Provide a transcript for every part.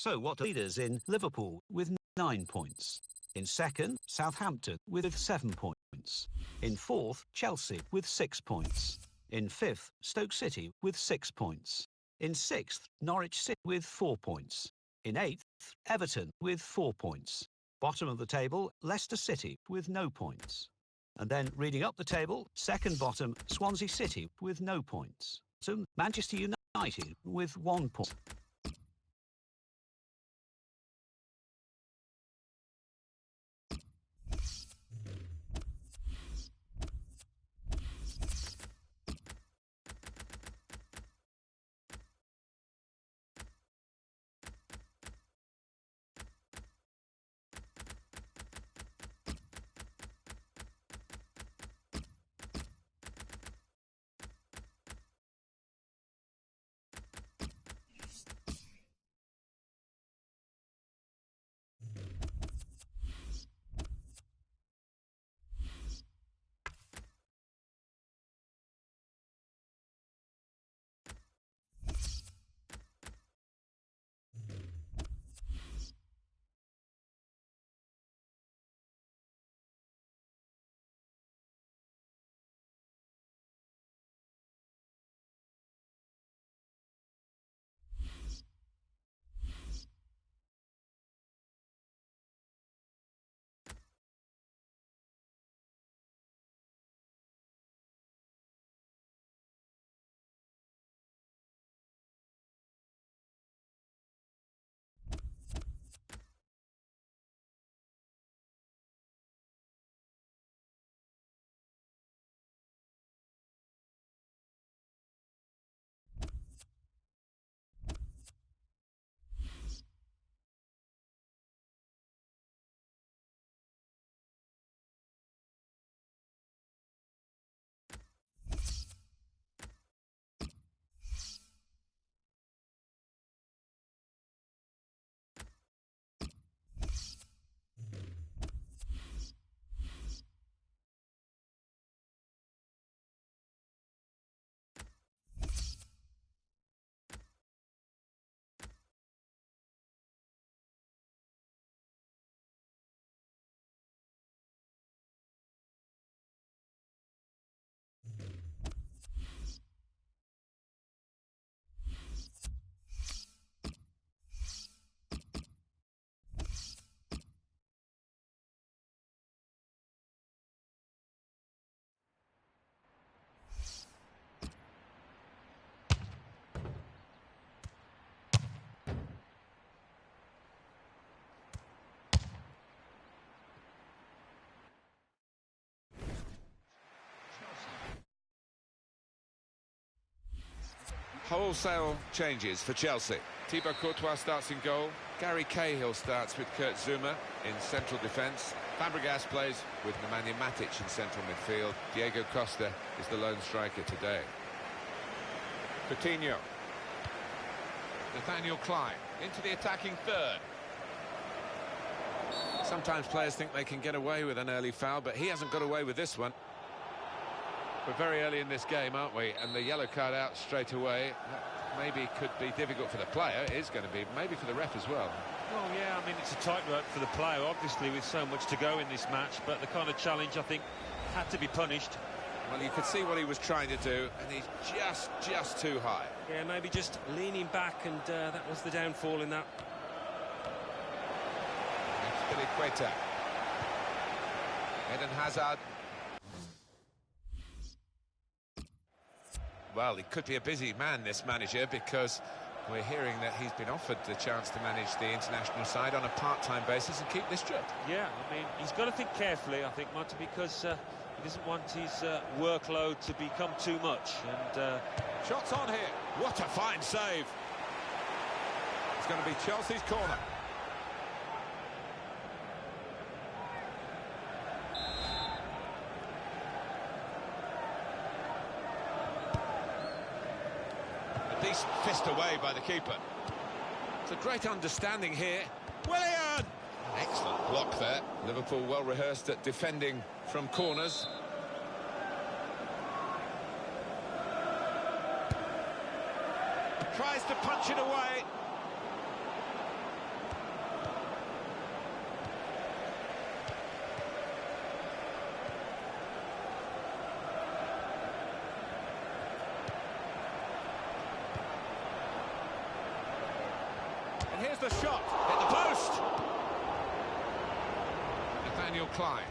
So what leaders in Liverpool with 9 points? In second, Southampton with 7 points. In fourth, Chelsea with 6 points. In fifth, Stoke City with 6 points. In sixth, Norwich City with 4 points. In eighth, Everton with 4 points. Bottom of the table, Leicester City with no points. And then reading up the table, second bottom, Swansea City with no points. So Manchester United with 1 point. Wholesale changes for Chelsea. Thibaut Courtois starts in goal. Gary Cahill starts with Kurt Zouma in central defence. Fabregas plays with Nemanja Matic in central midfield. Diego Costa is the lone striker today. Coutinho. Nathaniel Klein into the attacking third. Sometimes players think they can get away with an early foul, but he hasn't got away with this one. We're very early in this game, aren't we? And the yellow card out straight away. That maybe could be difficult for the player. It is going to be, maybe for the ref as well. Well, yeah, I mean, it's a tightrope for the player, obviously, with so much to go in this match. But the kind of challenge, I think, had to be punished. Well, you could see what he was trying to do, and he's just too high. Yeah, maybe just leaning back, and that was the downfall in that. Equator. Eden Hazard. Well, he could be a busy man, this manager, because we're hearing that he's been offered the chance to manage the international side on a part-time basis and keep this job. Yeah, I mean, he's got to think carefully, I think, Martin, because he doesn't want his workload to become too much. And shots on here. What a fine save. It's going to be Chelsea's corner. Decent fist away by the keeper. It's a great understanding here. Willian! Excellent block there. Liverpool well rehearsed at defending from corners. Tries to punch it away. the shot. Hit the post. Nathaniel Klein.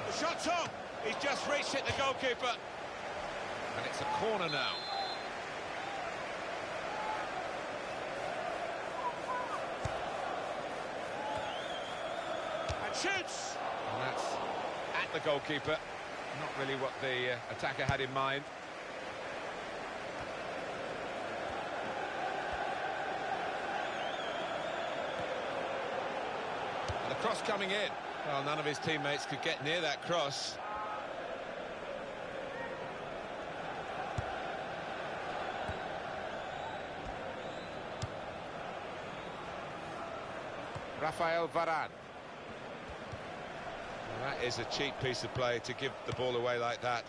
The shot's on. He's just reached it, the goalkeeper. And it's a corner now. And shoots! And that's at the goalkeeper. Not really what the attacker had in mind. And the cross coming in. Well, none of his teammates could get near that cross. Rafael Varane. Well, that is a cheap piece of play to give the ball away like that.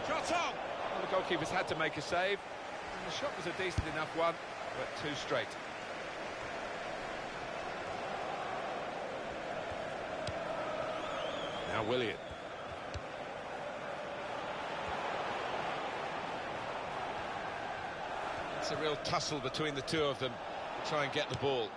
Shot on! Well, the goalkeeper's had to make a save. And the shot was a decent enough one, but too straight. Now Willian. It's a real tussle between the two of them to try and get the ball.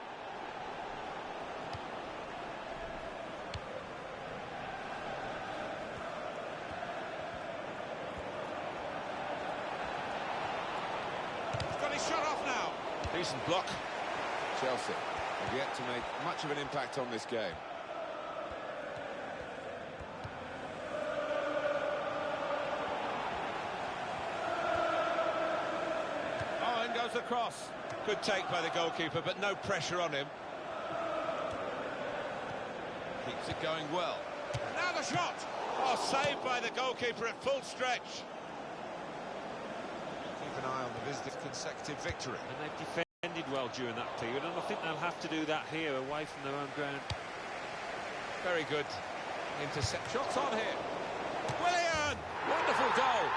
He's got his shot off now. Decent block. Chelsea have yet to make much of an impact on this game. Goes across. Good take by the goalkeeper, but no pressure on him. Keeps it going well. And now the shot! Oh, saved by the goalkeeper at full stretch. Keep an eye on the visitors' consecutive victory. And they've defended well during that period, and I think they'll have to do that here, away from their own ground. Very good intercept. Shots on here. Willian! Wonderful goal.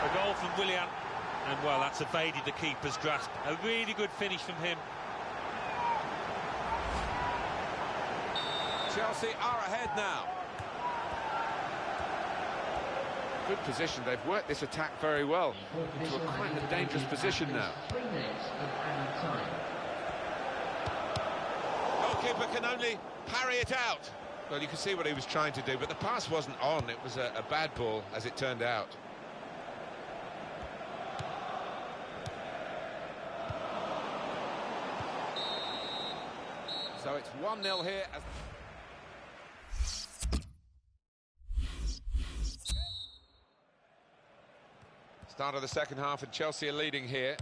A goal from Willian, and well, that's evaded the keeper's grasp. A really good finish from him. Chelsea are ahead now. Good position. They've worked this attack very well into quite a dangerous position now. 3 minutes of added time. Goalkeeper can only parry it out. Well, you can see what he was trying to do, but the pass wasn't on. It was a bad ball, as it turned out. So it's 1-0 here. Start of the second half, and Chelsea are leading here.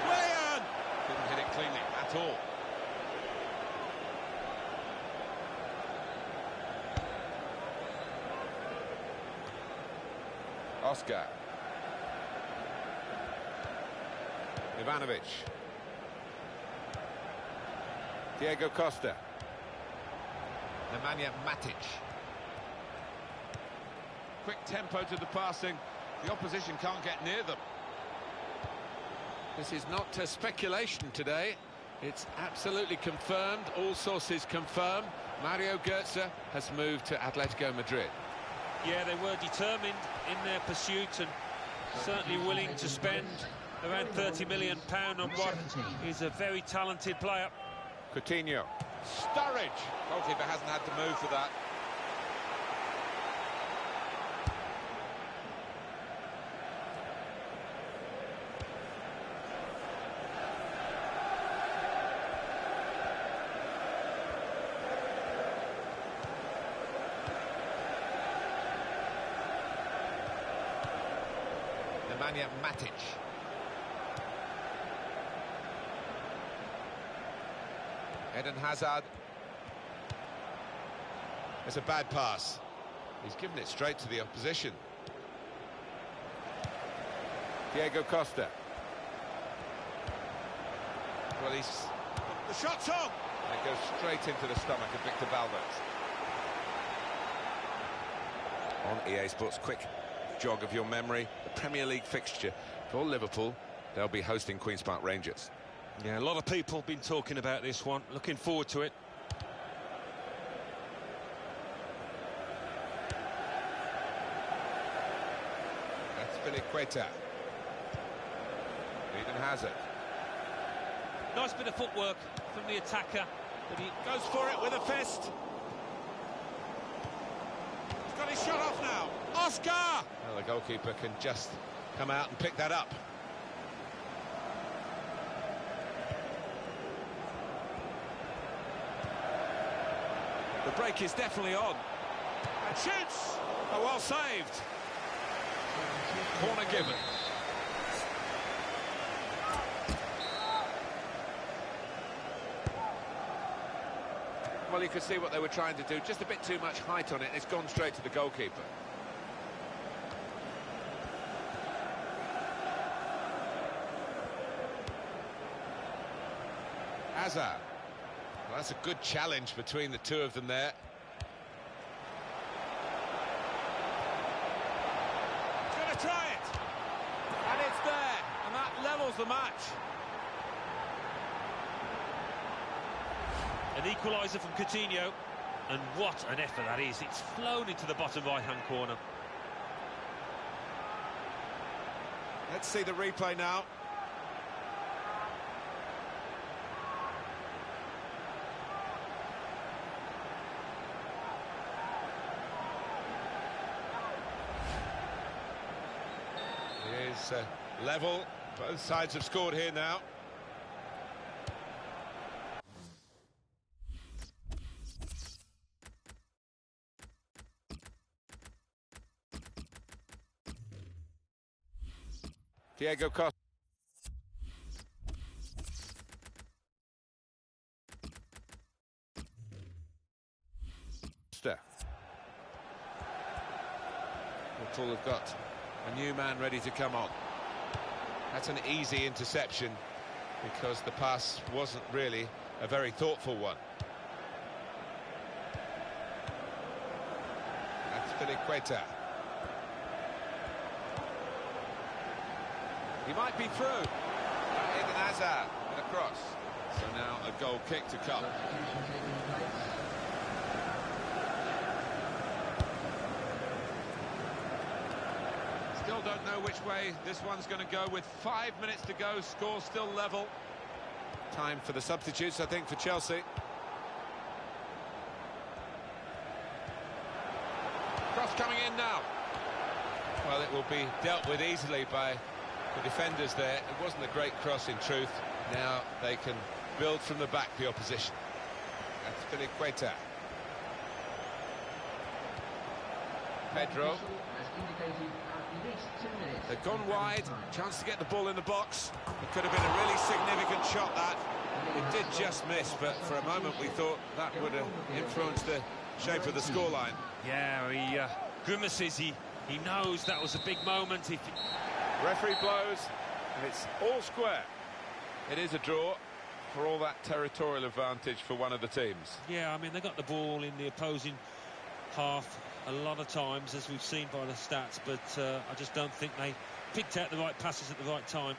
Willian! Couldn't hit it cleanly at all. Oscar. Ivanovic. Diego Costa. Nemanja Matic. Quick tempo to the passing. The opposition can't get near them. This is not speculation today. It's absolutely confirmed. All sources confirm. Mario Götze has moved to Atletico Madrid. Yeah, they were determined in their pursuit and certainly willing to spend around £30 million on what is a very talented player. Coutinho. Sturridge. Goalkeeper hasn't had to move for that. Nemanja Matic. Eden Hazard. It's a bad pass. He's given it straight to the opposition. Diego Costa. Well, the shot's on! And it goes straight into the stomach of Victor Valdes. On EA Sports, quick jog of your memory. The Premier League fixture for Liverpool. They'll be hosting Queen's Park Rangers. Yeah, a lot of people have been talking about this one. Looking forward to it. That's Filiqueta. Eden Hazard. Nice bit of footwork from the attacker, but he goes for it with a fist. He's got his shot off now. Oscar! Well, the goalkeeper can just come out and pick that up. The break is definitely on. And shoots! Oh, well saved. Corner given. Well, you could see what they were trying to do. Just a bit too much height on it. It's gone straight to the goalkeeper. Hazard. Well, that's a good challenge between the two of them there. He's going to try it. And it's there. And that levels the match. An equaliser from Coutinho, and what an effort that is. It's flown into the bottom right-hand corner. Let's see the replay now. It is level. Both sides have scored here now. Diego Costa. Liverpool have got a new man ready to come on. That's an easy interception because the pass wasn't really a very thoughtful one. That's Filiqueta. He might be through. Eden Hazard with a cross. So now a goal kick to come. Still don't know which way this one's going to go with 5 minutes to go. Score still level. Time for the substitutes, I think, for Chelsea. Cross coming in now. Well, it will be dealt with easily by the defenders there. It wasn't a great cross in truth. Now they can build from the back, the opposition. That's Filiqueta. Pedro. They've gone wide. Chance to get the ball in the box. It could have been a really significant shot, that. It did just miss, but for a moment we thought that would have influenced the shape of the scoreline. Yeah, he grimaces. He knows that was a big moment. Referee blows, and it's all square. It is a draw for all that territorial advantage for one of the teams. Yeah, I mean, they got the ball in the opposing half a lot of times, as we've seen by the stats, but I just don't think they picked out the right passes at the right time.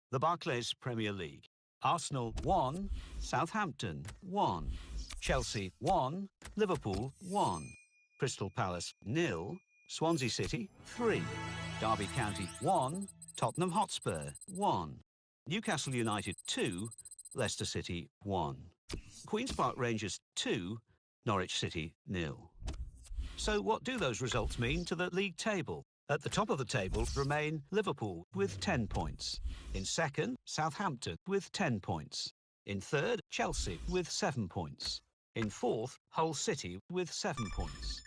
The Barclays Premier League. Arsenal 1, Southampton 1, Chelsea 1, Liverpool 1, Crystal Palace 0, Swansea City 3, Derby County 1, Tottenham Hotspur 1, Newcastle United 2, Leicester City 1, Queen's Park Rangers 2, Norwich City 0. So what do those results mean to the league table? At the top of the table remain Liverpool with 10 points. In second, Southampton with 10 points. In third, Chelsea with 7 points. In fourth, Hull City with 7 points.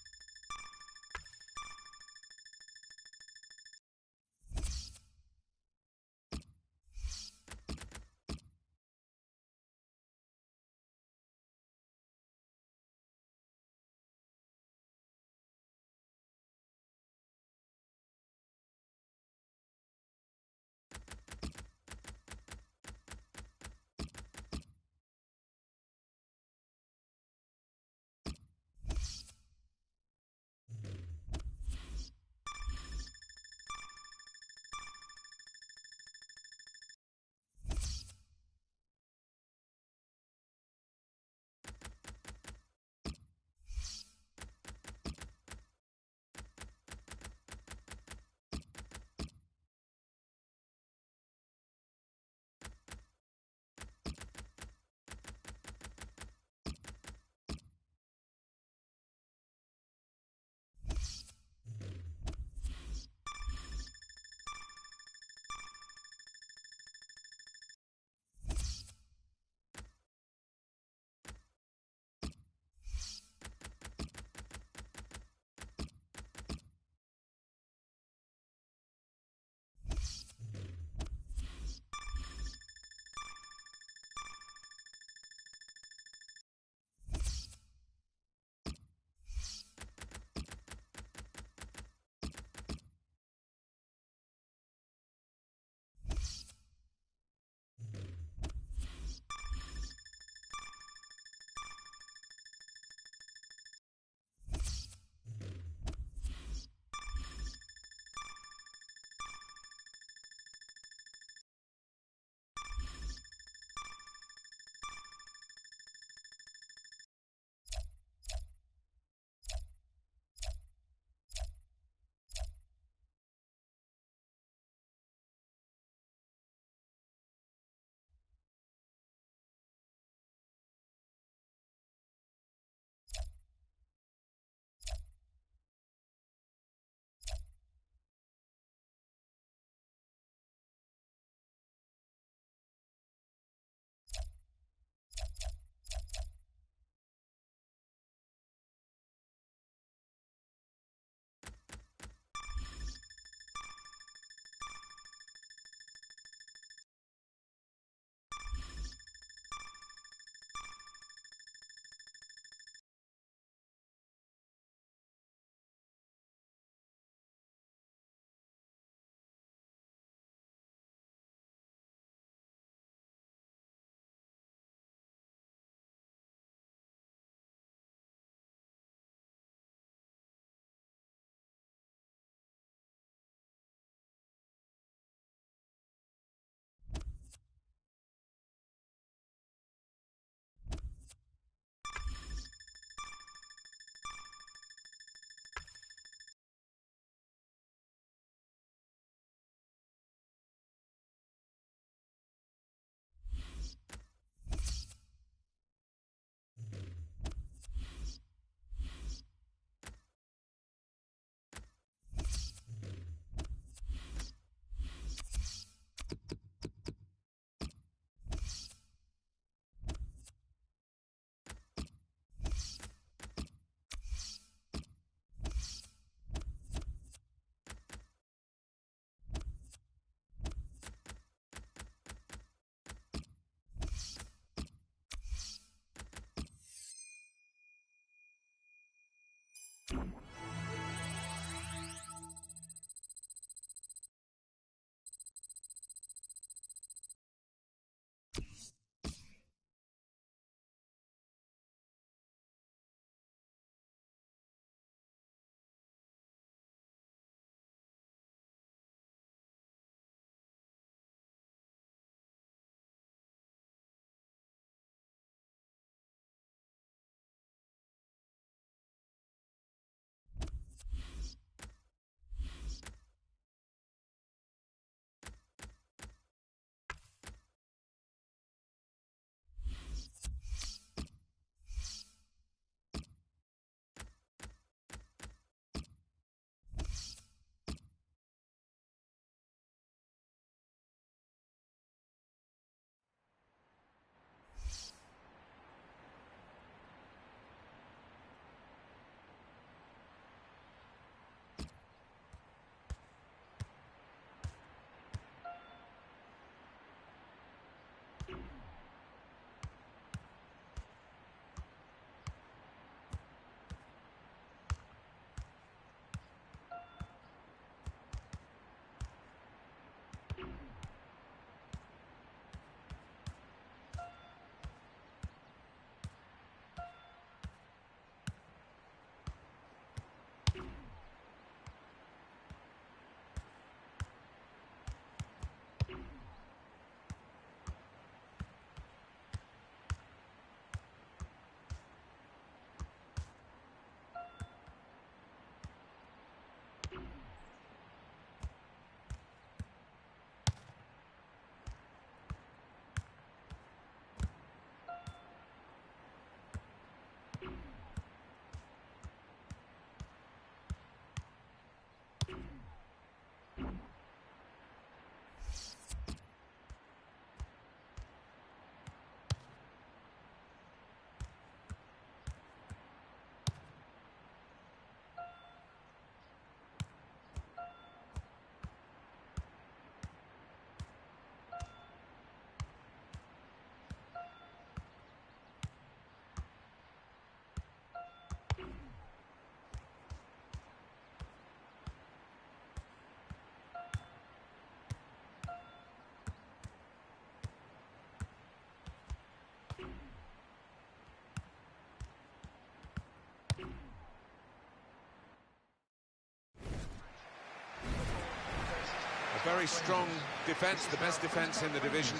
very strong defence, the best defence in the division,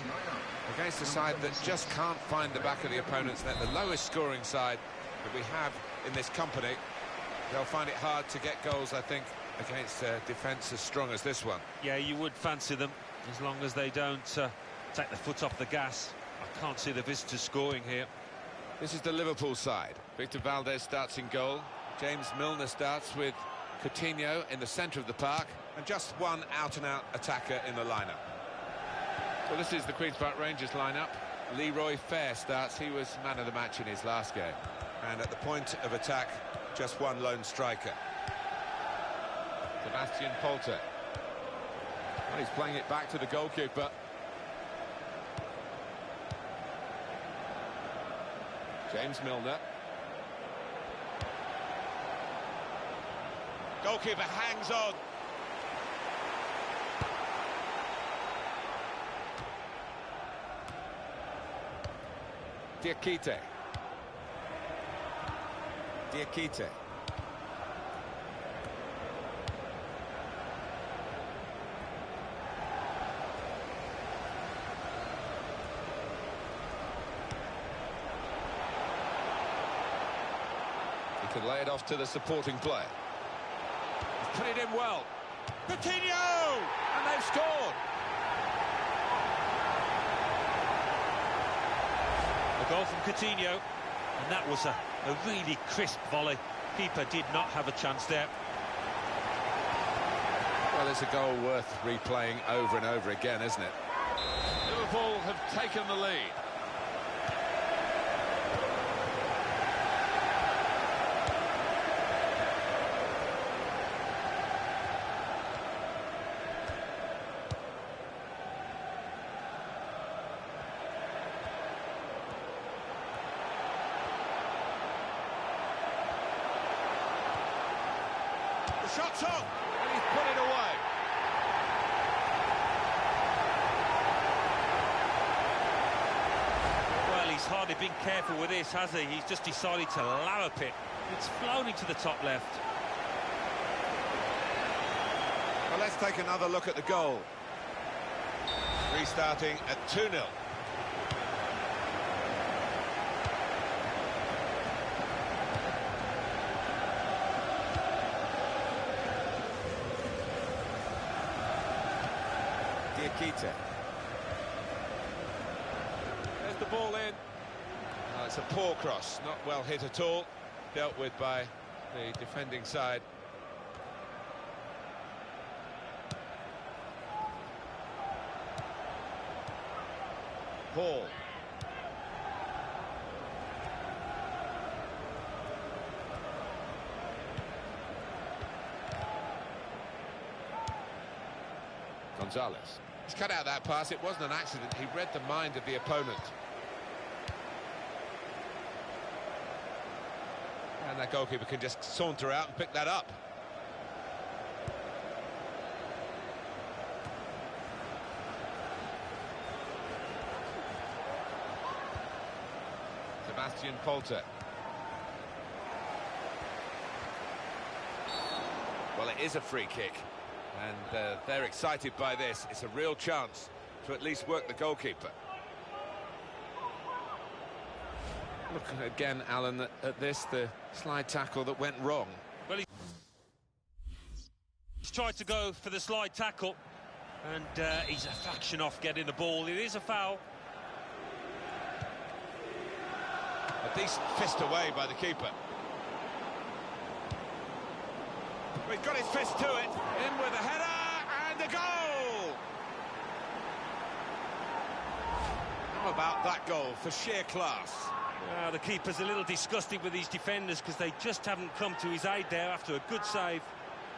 against a side that just can't find the back of the opponent's net, the lowest scoring side that we have in this company. They'll find it hard to get goals, I think, against a defence as strong as this one. Yeah, you would fancy them, as long as they don't take the foot off the gas. I can't see the visitors scoring here. This is the Liverpool side. Victor Valdez starts in goal. James Milner starts with Coutinho in the centre of the park, and just one out-and-out attacker in the lineup. Well, this is the Queen's Park Rangers lineup. Leroy Fair starts. He was man of the match in his last game. And at the point of attack, just one lone striker. Sebastian Polter. Well, he's playing it back to the goalkeeper. James Milner. Goalkeeper hangs on. Diakite. He can lay it off to the supporting player. He's put it in well. Coutinho! And they've scored! A goal from Coutinho, and that was a really crisp volley. Keeper did not have a chance there. Well, it's a goal worth replaying over and over again, isn't it? Liverpool have taken the lead. Shot's on, and he's put it away. Well, he's hardly been careful with this, has he? He's just decided to larrup it. It's flown into the top left. Well, let's take another look at the goal. Restarting at 2-0. Diakite. There's the ball in. Oh, it's a poor cross, not well hit at all. Dealt with by the defending side. Paul. Gonzalez. He's cut out that pass. It wasn't an accident. He read the mind of the opponent. And that goalkeeper can just saunter out and pick that up. Sebastian Polter. Well, it is a free kick. And they're excited by this. It's a real chance to at least work the goalkeeper. Look again, Alan, at this, the slide tackle that went wrong. Well, he's tried to go for the slide tackle, and he's a fraction off getting the ball. It is a foul. A decent fist away by the keeper. He's got his fist to it. In with a header and a goal! How about that goal for sheer class? The keeper's a little disgusted with these defenders because they just haven't come to his aid there after a good save.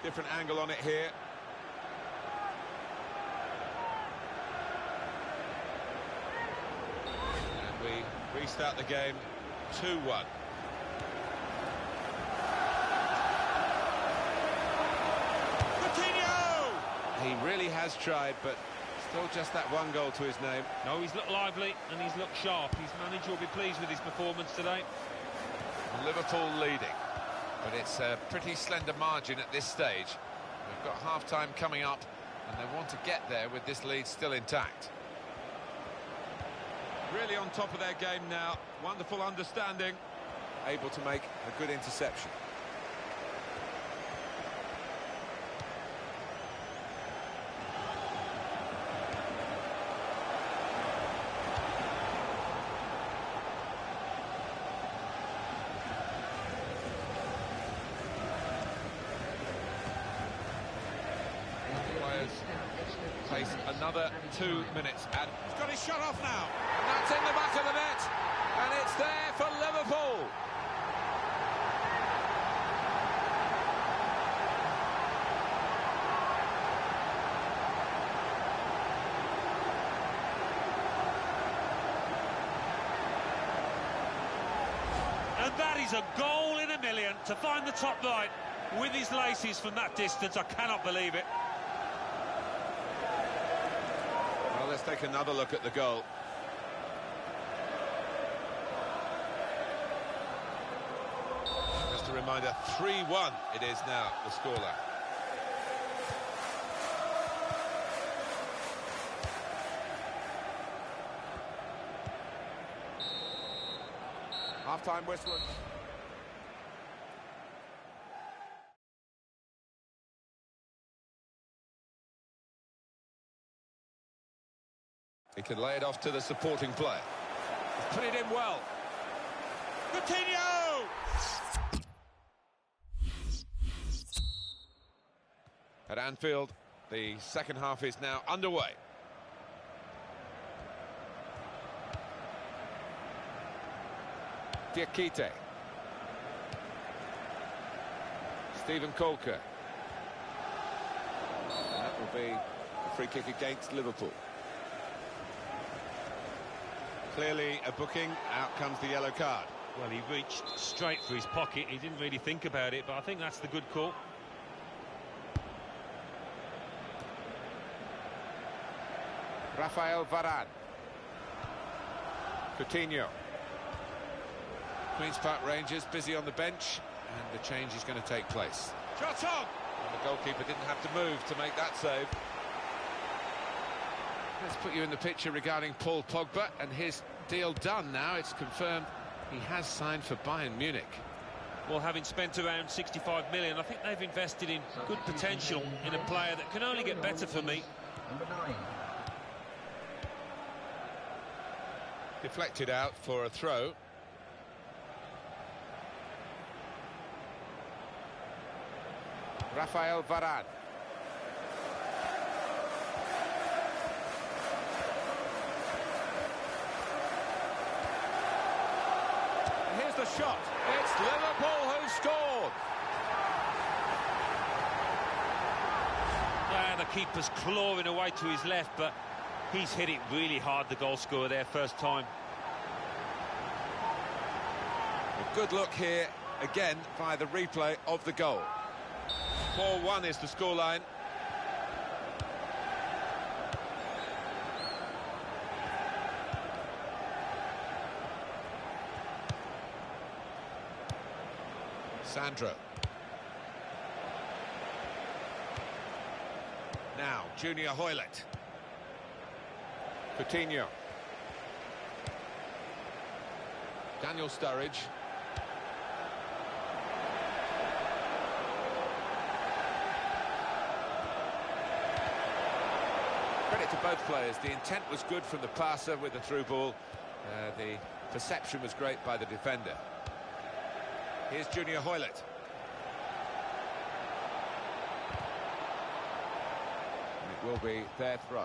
Different angle on it here. And we restart the game 2-1. He really has tried, but still just that one goal to his name. No, he's looked lively and he's looked sharp. His manager will be pleased with his performance today. Liverpool leading, but it's a pretty slender margin at this stage. We've got half-time coming up And they want to get there with this lead still intact. Really on top of their game now. Wonderful understanding. Able to make a good interception. Place another 2 minutes, and he's got his shot off now, and that's in the back of the net, and it's there for Liverpool. And that is a goal in a million to find the top right with his laces from that distance. I cannot believe it. Well, let's take another look at the goal. Just a reminder, 3-1 it is now, the scoreline. Half-time whistle. He can lay it off to the supporting player. He's put it in well. Coutinho! At Anfield, the second half is now underway. Diakite. Stephen Colker. And that will be a free kick against Liverpool. Clearly a booking, out comes the yellow card. Well, he reached straight for his pocket. He didn't really think about it, but I think that's the good call. Rafael Varane. Coutinho. Queen's Park Rangers busy on the bench, and the change is going to take place. Shot on! And the goalkeeper didn't have to move to make that save. Let's put you in the picture regarding Paul Pogba and his deal done now. It's confirmed he has signed for Bayern Munich. Well, having spent around 65 million, I think they've invested in good potential in a player that can only get better for me. Number 9. Deflected out for a throw. Rafael Varane. Here's the shot. It's Liverpool who scored. Yeah, the keeper's clawing away to his left, but he's hit it really hard, the goal scorer there, first time. A good look here, again, via the replay of the goal. 4-1 is the scoreline. Sandro. Now, Junior Hoylett. Coutinho. Daniel Sturridge. Credit to both players. The intent was good from the passer with the through ball. The perception was great by the defender. Here's Junior Hoylett. And it will be their throw.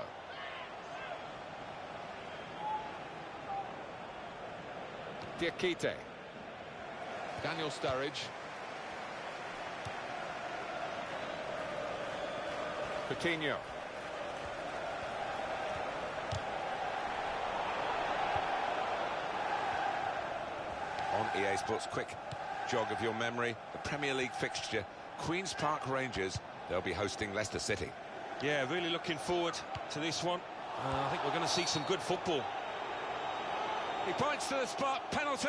Diakite. Daniel Sturridge. Coutinho. On EA Sports, quick jog of your memory. The Premier League fixture, Queen's Park Rangers, they'll be hosting Leicester City. Yeah, really looking forward to this one. I think we're going to see some good football. He points to the spot, penalty.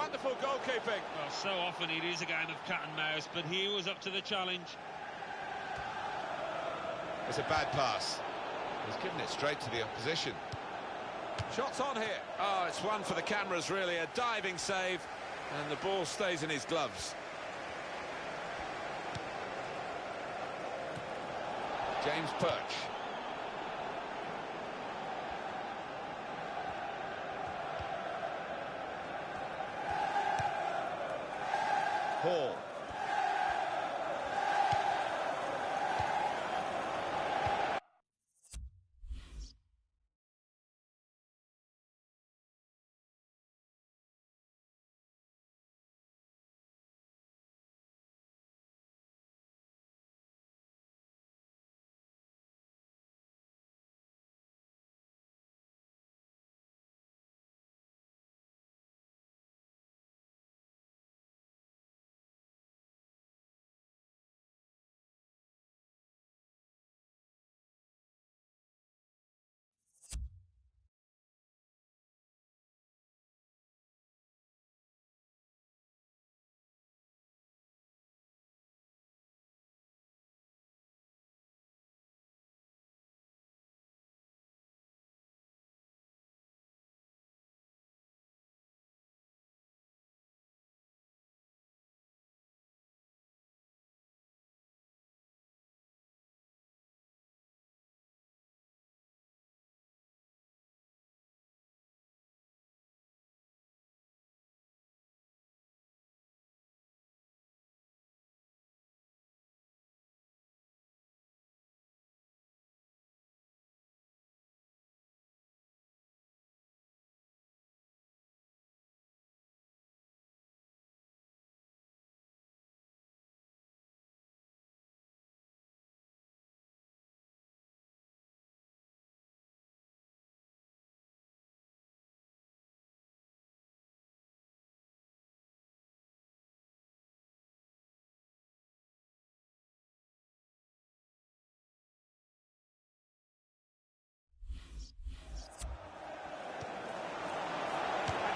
Wonderful goalkeeping. Well, so often it is a game of cat and mouse, but he was up to the challenge. It's a bad pass. He's given it straight to the opposition. Shots on here. Oh, it's one for the cameras, really. A diving save, and the ball stays in his gloves. James Perch. Hall.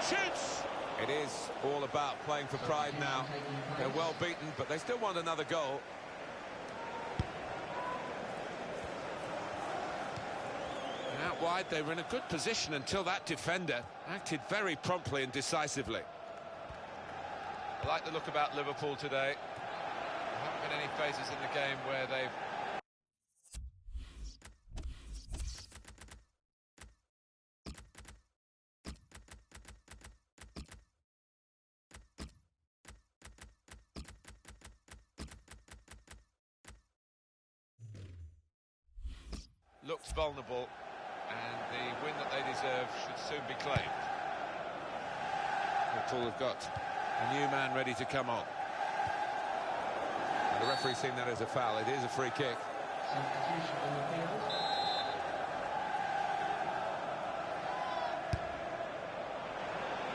Shoots! It is all about playing for pride now. They're well beaten, but they still want another goal. And out wide, they were in a good position until that defender acted very promptly and decisively. I like the look about Liverpool today. There haven't been any phases in the game where they've looked vulnerable, and the win that they deserve should soon be claimed. Liverpool have got a new man ready to come on. And the referee's seen that as a foul. It is a free kick. Substitution on the field.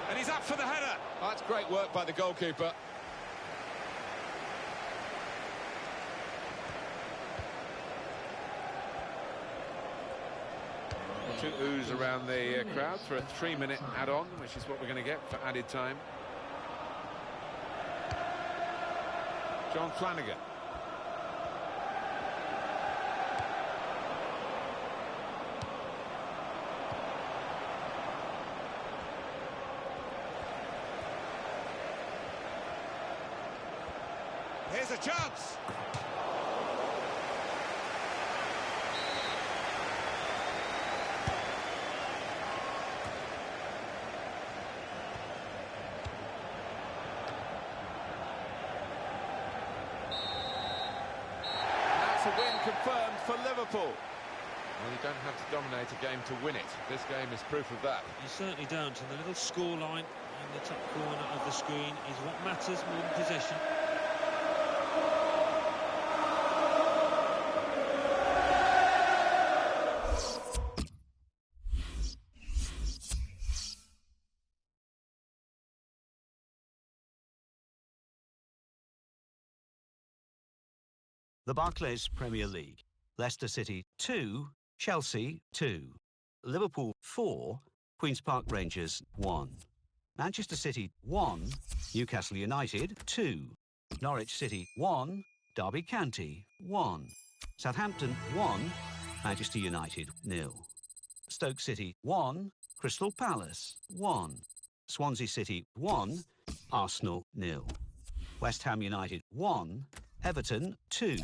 And he's up for the header. Oh, that's great work by the goalkeeper. Two oohs around the crowd for a 3-minute add-on, which is what we're going to get for added time. John Flanagan. Here's a chance. A win confirmed for Liverpool. Well, you don't have to dominate a game to win it. This game is proof of that. You certainly don't, and the little score line in the top corner of the screen is what matters more than possession. The Barclays Premier League. Leicester City 2, Chelsea 2. Liverpool 4, Queen's Park Rangers 1. Manchester City 1, Newcastle United 2, Norwich City 1, Derby County 1, Southampton 1, Manchester United 0, Stoke City 1, Crystal Palace 1, Swansea City 1, Arsenal 0, West Ham United 1, Everton 2.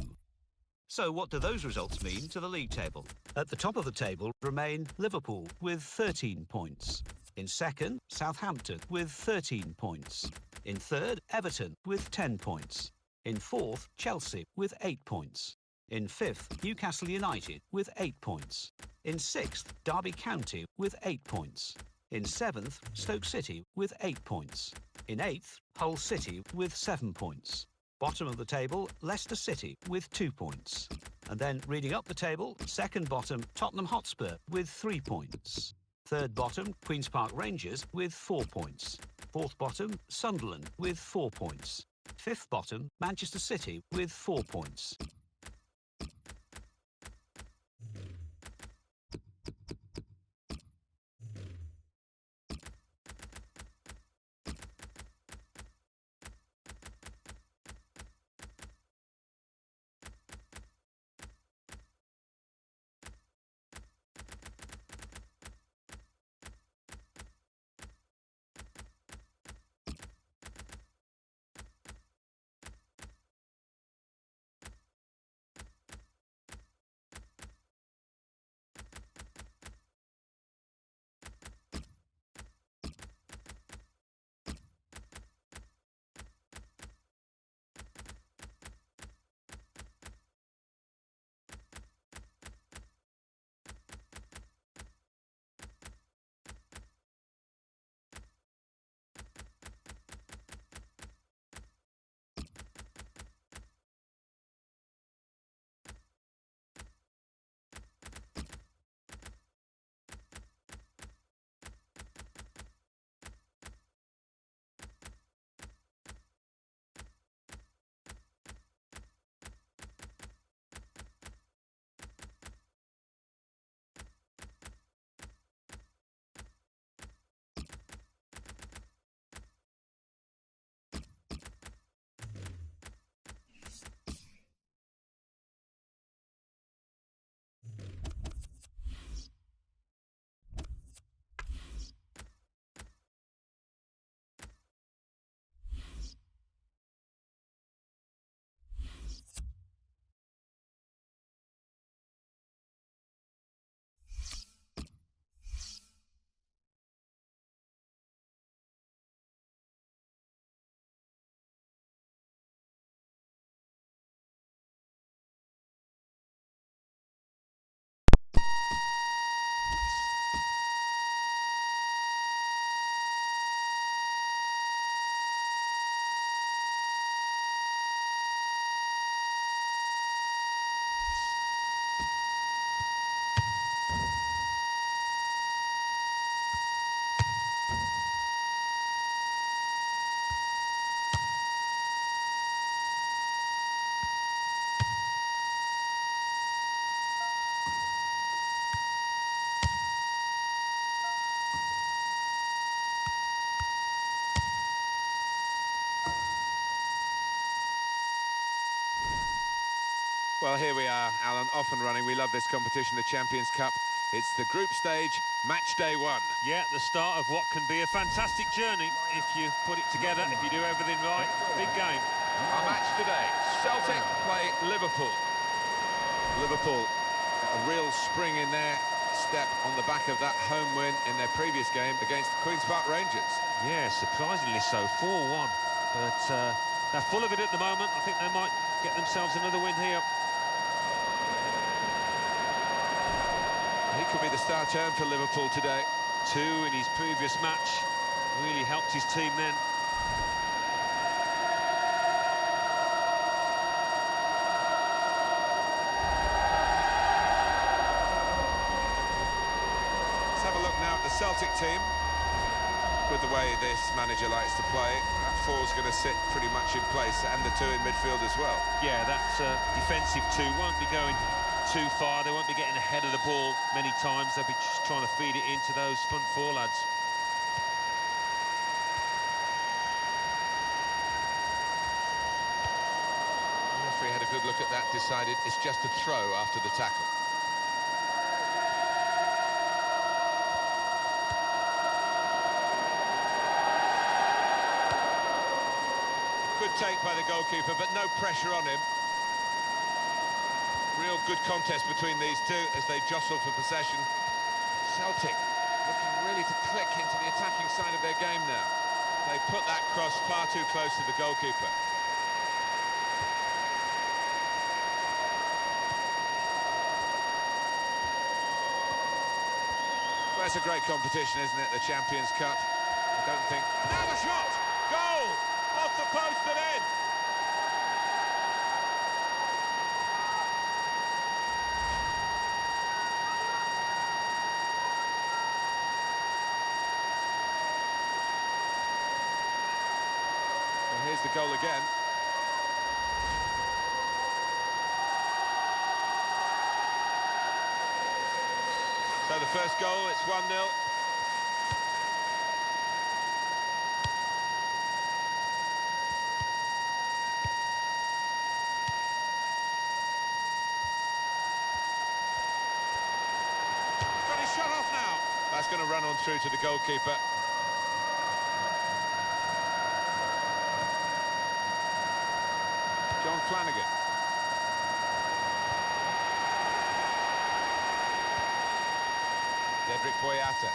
So what do those results mean to the league table? At the top of the table remain Liverpool with 13 points. In second, Southampton with 13 points. In third, Everton with 10 points. In fourth, Chelsea with 8 points. In fifth, Newcastle United with 8 points. In sixth, Derby County with 8 points. In seventh, Stoke City with 8 points. In eighth, Hull City with 7 points. Bottom of the table, Leicester City with 2 points. And then reading up the table, second bottom, Tottenham Hotspur with 3 points. Third bottom, Queen's Park Rangers with 4 points. Fourth bottom, Sunderland with 4 points. Fifth bottom, Manchester City with 4 points. Well, here we are, Alan, off and running. We love this competition, the Champions Cup. It's the group stage, match day 1. Yeah, the start of what can be a fantastic journey if you put it together, if you do everything right. Big game. Our match today, Celtic play Liverpool. Liverpool, a real spring in their step on the back of that home win in their previous game against the Queen's Park Rangers. Yeah, surprisingly so, 4-1. But they're full of it at the moment. I think they might get themselves another win here. He could be the star turn for Liverpool today. 2 in his previous match. Really helped his team then. Let's have a look now at the Celtic team. With the way this manager likes to play, that 4's going to sit pretty much in place, and the 2 in midfield as well. Yeah, that defensive 2 won't be going too far. They won't be getting ahead of the ball many times. They'll be just trying to feed it into those front 4 lads. decided it's just a throw after the tackle. Good take by the goalkeeper, but no pressure on him. Real good contest between these two as they jostle for possession. Celtic looking really to click into the attacking side of their game now. They put that cross far too close to the goalkeeper. Well, it's a great competition, isn't it, the Champions Cup? I don't think... Now the shot! Goal! Off the post and in! Well, here's the goal again. So the first goal, it's 1-0. Got his shot off now. That's going to run on through to the goalkeeper. John Flanagan. Dedrick Boyata.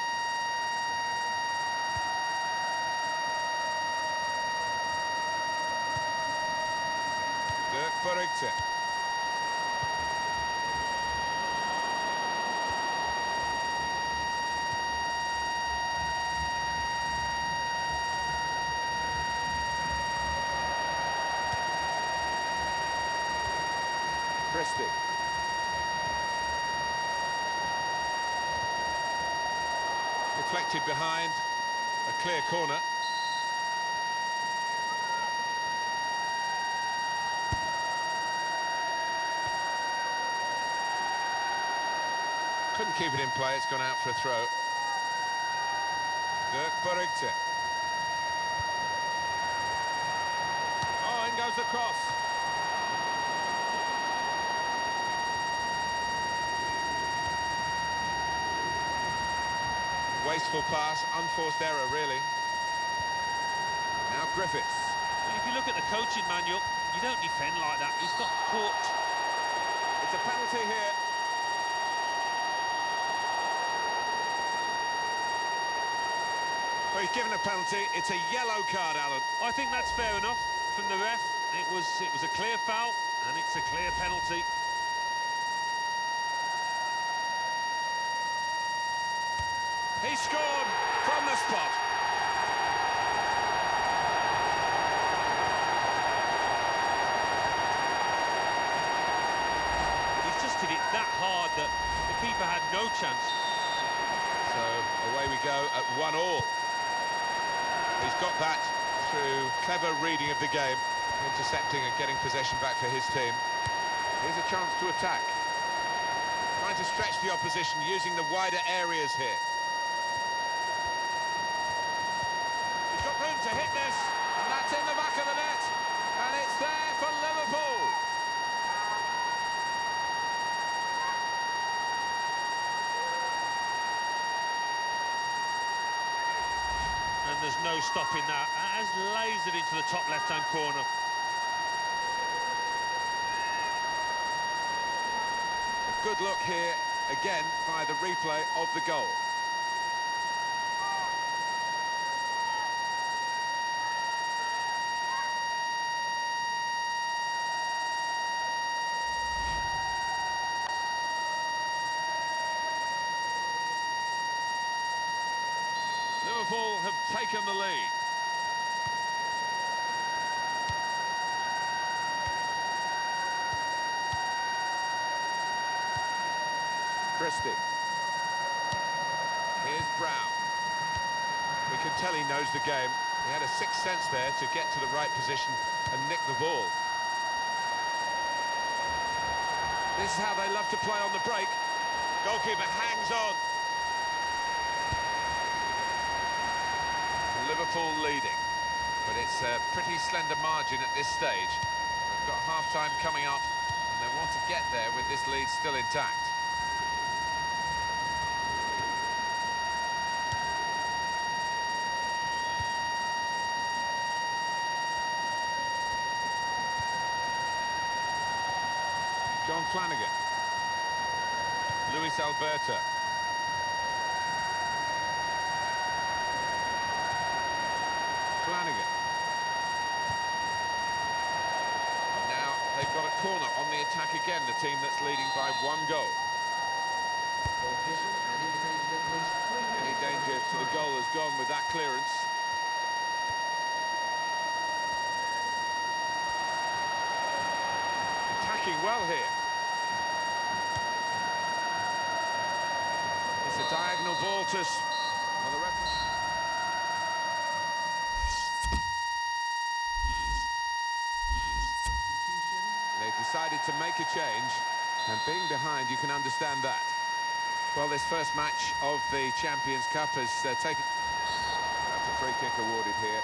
Dirk Burigte. Christie. Deflected behind, a clear corner. Couldn't keep it in play, it's gone out for a throw. Dirk Burigte. Oh, in goes the cross. Wasteful pass, unforced error, really. Now Griffiths. Well, if you look at the coaching manual, you don't defend like that. He's got caught. It's a penalty here. Well, he's given a penalty. It's a yellow card, Alan. I think that's fair enough from the ref. It was a clear foul, and it's a clear penalty. He scored from the spot. He's just hit it that hard that the keeper had no chance. So away we go at 1-1. He's got that through clever reading of the game, intercepting and getting possession back for his team. Here's a chance to attack. Trying to stretch the opposition using the wider areas here. He's got room to hit this, and that's in the back of the net, and it's there for Liverpool. And there's no stopping that. That has lasered into the top left-hand corner. A good look here, again, via the replay of the goal. Liverpool have taken the lead. Christie. Here's Brown. We can tell he knows the game. He had a sixth sense there to get to the right position and nick the ball. This is how they love to play on the break. Goalkeeper hangs on. Liverpool leading, but it's a pretty slender margin at this stage. We've got half-time coming up, and there to get there with this lead still intact. John Flanagan. Luis Alberto. Flanagan. And now they've got a corner on the attack again, the team that's leading by 1 goal. Any danger to the goal has gone with that clearance. Attacking well here. It's a diagonal ball to... Well, the referee... They've decided to make a change, and being behind, you can understand that. Well, this first match of the Champions Cup has taken... That's a free kick awarded here.